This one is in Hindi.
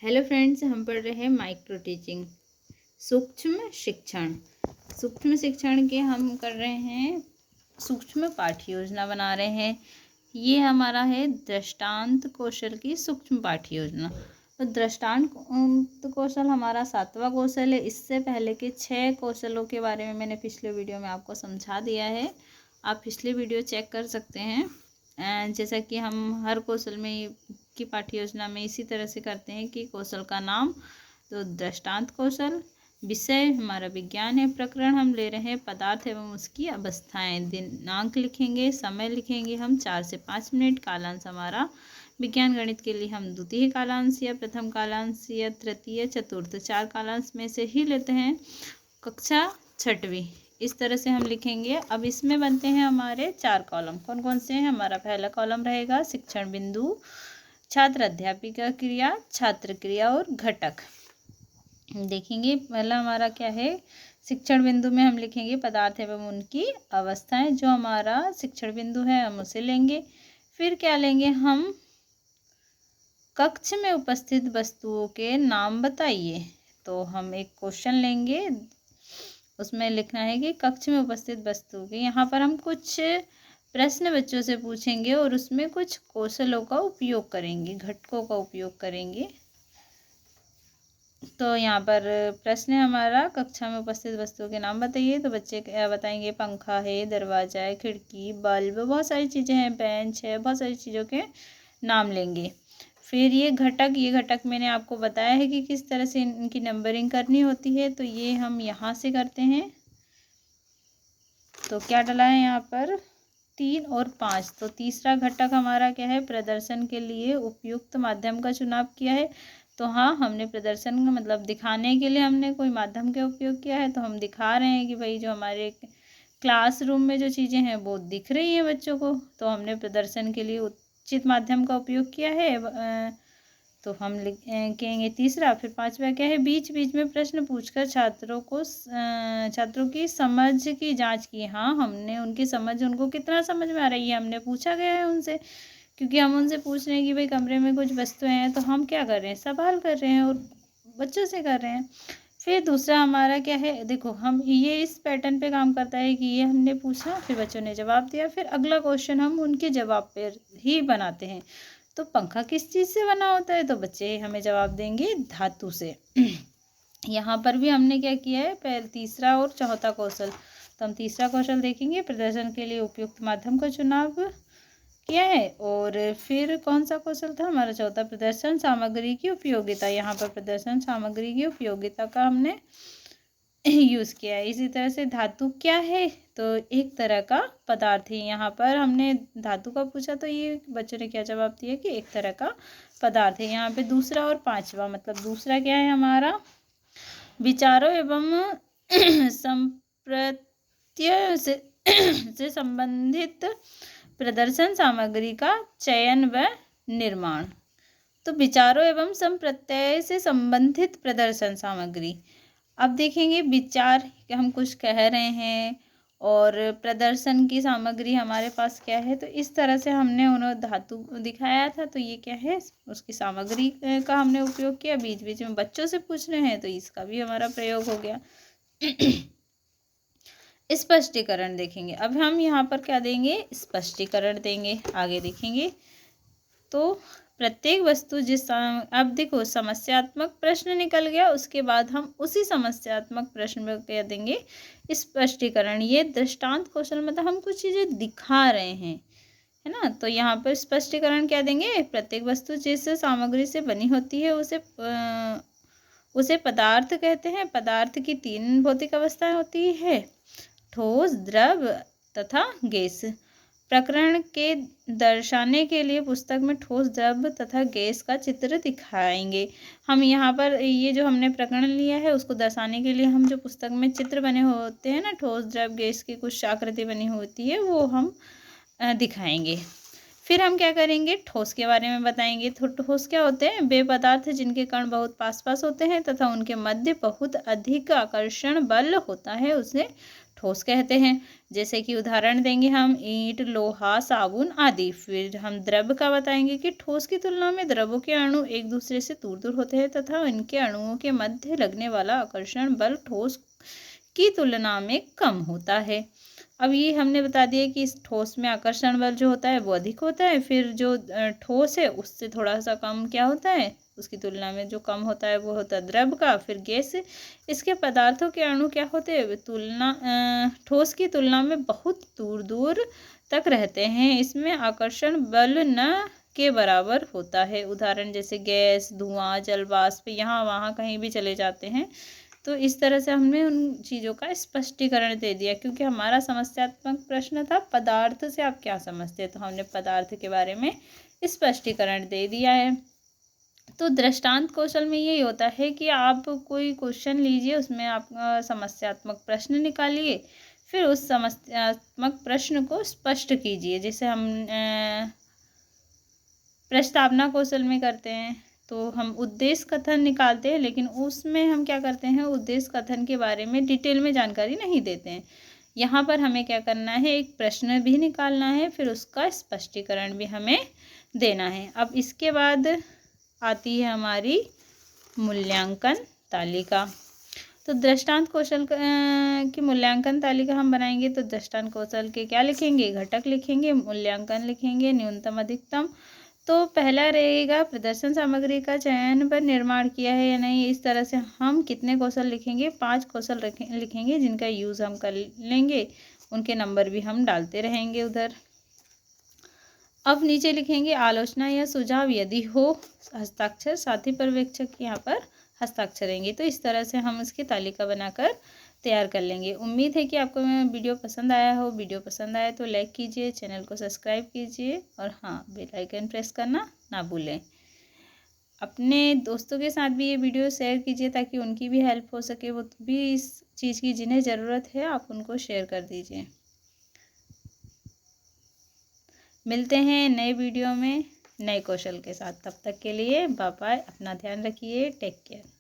हेलो फ्रेंड्स, हम पढ़ रहे हैं माइक्रो टीचिंग सूक्ष्म शिक्षण। सूक्ष्म शिक्षण के हम कर रहे हैं सूक्ष्म पाठ्य योजना बना रहे हैं। ये हमारा है दृष्टांत कौशल की सूक्ष्म पाठ्य योजना। तो दृष्टांत कौशल हमारा 7वां कौशल है। इससे पहले के 6 कौशलों के बारे में मैंने पिछले वीडियो में आपको समझा दिया है। आप पिछले वीडियो चेक कर सकते हैं। जैसा कि हम हर कौशल में की पाठ्य योजना में इसी तरह से करते हैं कि कौशल का नाम तो दृष्टांत कौशल, विषय हमारा विज्ञान है, प्रकरण हम ले रहे हैं पदार्थ एवं उसकी अवस्थाएं, दिनांक लिखेंगे, समय लिखेंगे हम 4 से 5 मिनट, कालांश हमारा विज्ञान गणित के लिए हम द्वितीय कालांश या प्रथम कालांश या तृतीय चतुर्थ 4 कालांश में से ही लेते हैं। कक्षा 6वीं इस तरह से हम लिखेंगे। अब इसमें बनते हैं हमारे 4 कॉलम। कौन कौन से हैं? हमारा पहला कॉलम रहेगा शिक्षण बिंदु, छात्र अध्यापिका क्रिया, छात्र क्रिया और घटक। देखेंगे पहला हमारा क्या है। शिक्षण बिंदु में हम लिखेंगे पदार्थ एवं उनकी अवस्थाएं। जो हमारा शिक्षण बिंदु है हम उसे लेंगे। फिर क्या लेंगे हम? कक्ष में उपस्थित वस्तुओं के नाम बताइए। तो हम एक क्वेश्चन लेंगे, उसमें लिखना है कि कक्ष में उपस्थित वस्तुओं के, यहाँ पर हम कुछ प्रश्न बच्चों से पूछेंगे और उसमें कुछ कौशलों का उपयोग करेंगे, घटकों का उपयोग करेंगे। तो यहाँ पर प्रश्न है हमारा कक्षा में उपस्थित वस्तुओं के नाम बताइए। तो बच्चे क्या बताएंगे? पंखा है, दरवाजा है, खिड़की, बल्ब, बहुत सारी चीज़ें हैं, बेंच है, बहुत सारी चीज़ों के नाम लेंगे। फिर ये घटक मैंने आपको बताया है कि किस तरह से इनकी नंबरिंग करनी होती है। तो ये हम यहाँ से करते हैं। तो क्या डला है यहाँ पर? 3 और 5। तो तीसरा घटक हमारा क्या है? प्रदर्शन के लिए उपयुक्त माध्यम का चुनाव किया है। तो हाँ, हमने प्रदर्शन का मतलब दिखाने के लिए हमने कोई माध्यम का उपयोग किया है। तो हम दिखा रहे हैं कि भाई जो हमारे क्लासरूम में जो चीज़ें हैं वो दिख रही हैं बच्चों को। तो हमने प्रदर्शन के लिए उचित माध्यम का उपयोग किया है। तो हम लिखेंगे तीसरा। फिर 5वां क्या है? बीच बीच में प्रश्न पूछकर छात्रों की समझ की जांच की। हाँ, हमने उनकी समझ, उनको कितना समझ में आ रही है हमने पूछा गया है उनसे, क्योंकि हम उनसे पूछ रहे हैं कि भाई कमरे में कुछ वस्तुएं हैं। तो हम क्या कर रहे हैं? सवाल कर रहे हैं और बच्चों से कर रहे हैं। फिर दूसरा हमारा क्या है? देखो, हम ये इस पैटर्न पे काम करता है कि ये हमने पूछा, फिर बच्चों ने जवाब दिया, फिर अगला क्वेश्चन हम उनके जवाब पर ही बनाते हैं। तो पंखा किस चीज़ से बना होता है? तो बच्चे हमें जवाब देंगे धातु से। यहाँ पर भी हमने क्या किया है? पहले तीसरा और चौथा कौशल। तो हम तीसरा कौशल देखेंगे, प्रदर्शन के लिए उपयुक्त माध्यम का चुनाव किया है। और फिर कौन सा कौशल था हमारा? चौथा, प्रदर्शन सामग्री की उपयोगिता। यहाँ पर प्रदर्शन सामग्री की उपयोगिता का हमने यूज़ किया है। इसी तरह से धातु क्या है? तो एक तरह का पदार्थ है। यहाँ पर हमने धातु का पूछा तो ये बच्चों ने क्या जवाब दिया कि एक तरह का पदार्थ है। यहाँ पे दूसरा और 5वां, मतलब दूसरा क्या है हमारा? विचारों एवं संप्रत्य से संबंधित प्रदर्शन सामग्री का चयन व निर्माण। तो विचारों एवं संप्रत्यय से संबंधित प्रदर्शन सामग्री। अब देखेंगे विचार, हम कुछ कह रहे हैं और प्रदर्शन की सामग्री हमारे पास क्या है। तो इस तरह से हमने उन्हें धातु दिखाया था। तो ये क्या है? उसकी सामग्री का हमने उपयोग किया। बीच बीच में बच्चों से पूछ रहे हैं तो इसका भी हमारा प्रयोग हो गया। स्पष्टीकरण देखेंगे। अब हम यहाँ पर क्या देंगे? स्पष्टीकरण देंगे। आगे देखेंगे तो प्रत्येक वस्तु अब देखो, समस्यात्मक प्रश्न निकल गया, उसके बाद हम उसी समस्यात्मक प्रश्न में क्या देंगे? स्पष्टीकरण। ये दृष्टांत कौशल मतलब हम कुछ चीज़ें दिखा रहे हैं, है ना। तो यहाँ पर स्पष्टीकरण क्या देंगे? प्रत्येक वस्तु जिस सामग्री से बनी होती है उसे पदार्थ कहते हैं। पदार्थ की 3 भौतिक अवस्थाएं होती है, ठोस, द्रव तथा गैस। प्रकरण के दर्शाने के लिए पुस्तक में ठोस, द्रव तथा गैस का चित्र दिखाएंगे। हम यहाँ पर ये जो हमने प्रकरण लिया है उसको दर्शाने के लिए हम जो पुस्तक में चित्र बने होते हैं ना, ठोस, द्रव, गैस की कुछ आकृति बनी होती है, वो हम दिखाएंगे। फिर हम क्या करेंगे? ठोस के बारे में बताएंगे। तो ठोस क्या होते हैं? वे पदार्थ जिनके कण बहुत पास पास होते हैं तथा उनके मध्य बहुत अधिक आकर्षण बल होता है, उसे ठोस कहते हैं। जैसे कि उदाहरण देंगे हम ईंट, लोहा, साबुन आदि। फिर हम द्रव का बताएंगे कि ठोस की तुलना में द्रवों के अणु एक दूसरे से दूर दूर होते हैं तथा इनके अणुओं के मध्य लगने वाला आकर्षण बल ठोस की तुलना में कम होता है। अब ये हमने बता दिया कि इस ठोस में आकर्षण बल जो होता है वो अधिक होता है, फिर जो ठोस है उससे थोड़ा सा कम क्या होता है, उसकी तुलना में जो कम होता है वो होता है द्रव का। फिर गैस, इसके पदार्थों के अणु क्या होते हैं, ठोस की तुलना में बहुत दूर दूर तक रहते हैं, इसमें आकर्षण बल न के बराबर होता है। उदाहरण जैसे गैस, धुआं, जल वाष्प, यहाँ वहाँ कहीं भी चले जाते हैं। तो इस तरह से हमने उन चीज़ों का स्पष्टीकरण दे दिया, क्योंकि हमारा समस्यात्मक प्रश्न था पदार्थ से आप क्या समझते हैं, तो हमने पदार्थ के बारे में स्पष्टीकरण दे दिया है। तो दृष्टांत कौशल में यही होता है कि आप कोई क्वेश्चन लीजिए, उसमें आप समस्यात्मक प्रश्न निकालिए, फिर उस समस्यात्मक प्रश्न को स्पष्ट कीजिए। जैसे हम प्रस्तावना कौशल में करते हैं तो हम उद्देश्य कथन निकालते हैं, लेकिन उसमें हम क्या करते हैं, उद्देश्य कथन के बारे में डिटेल में जानकारी नहीं देते हैं। यहाँ पर हमें क्या करना है, एक प्रश्न भी निकालना है, फिर उसका स्पष्टीकरण भी हमें देना है। अब इसके बाद आती है हमारी मूल्यांकन तालिका। तो दृष्टांत कौशल की मूल्यांकन तालिका हम बनाएंगे तो दृष्टांत कौशल के क्या लिखेंगे, घटक लिखेंगे, मूल्यांकन लिखेंगे, न्यूनतम अधिकतम। तो पहला रहेगा प्रदर्शन सामग्री का चयन पर निर्माण किया है या नहीं। इस तरह से हम कितने कौशल लिखेंगे, 5 कौशल लिखेंगे जिनका यूज़ हम कर लेंगे, उनके नंबर भी हम डालते रहेंगे उधर। अब नीचे लिखेंगे आलोचना या सुझाव यदि हो, हस्ताक्षर साथी पर्यवेक्षक यहाँ पर हस्ताक्षर रहेंगे। तो इस तरह से हम इसकी तालिका बनाकर तैयार कर लेंगे। उम्मीद है कि आपको मेरा वीडियो पसंद आया हो। वीडियो पसंद आए तो लाइक कीजिए, चैनल को सब्सक्राइब कीजिए और हाँ, बेल आइकन प्रेस करना ना भूलें। अपने दोस्तों के साथ भी ये वीडियो शेयर कीजिए ताकि उनकी भी हेल्प हो सके, वो भी इस चीज़ की जिन्हें ज़रूरत है आप उनको शेयर कर दीजिए। मिलते हैं नए वीडियो में नए कौशल के साथ, तब तक के लिए बाय बाय। अपना ध्यान रखिए, टेक केयर।